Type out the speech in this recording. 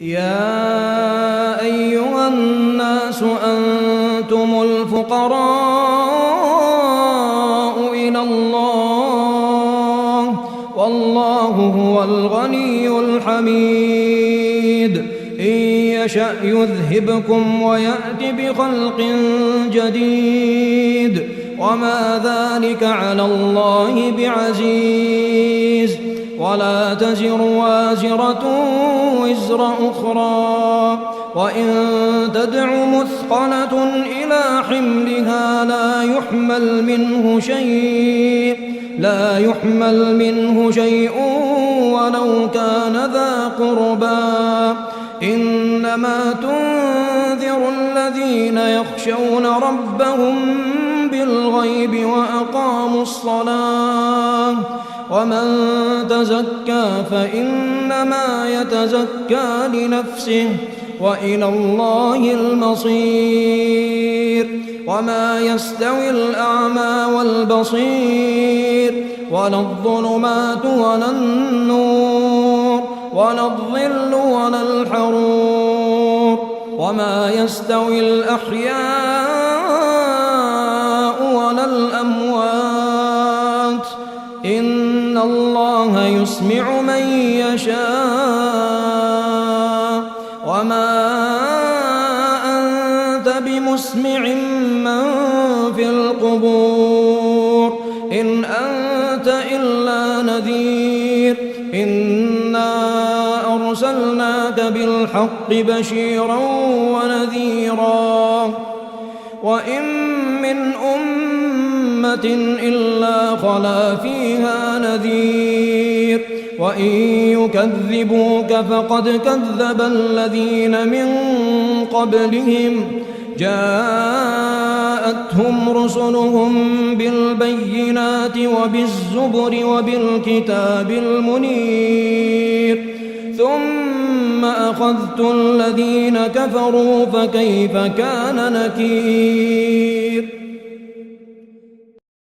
يا أيها الناس أنتم الفقراء إلى الله والله هو الغني الحميد إن يشأ يذهبكم ويأت بخلق جديد وما ذلك على الله بعزيز ولا تزر وازرة وزر أخرى وإن تدع مثقلة إلى حملها لا يحمل منه شيء ولو كان ذا قربى إنما تنذر الذين يخشون ربهم بالغيب وأقاموا الصلاة ومن تزكى فإنما يتزكى لنفسه وإلى الله المصير وما يستوي الأعمى والبصير ولا الظلمات ولا النور ولا الظل ولا الحرور وما يستوي الأحياء ولا الأموات إن الله يسمع من يشاء وما أنت بمسمع من في القبور إن أنت إلا نذير إنا أرسلناك بالحق بشيرا ونذيرا وإن من أمة إلا خلا فيها نذير وإن يكذبوك فقد كذب الذين من قبلهم جاءتهم رسلهم بالبينات وبالزبر وبالكتاب المنير ثم أخذت الذين كفروا فكيف كان نكير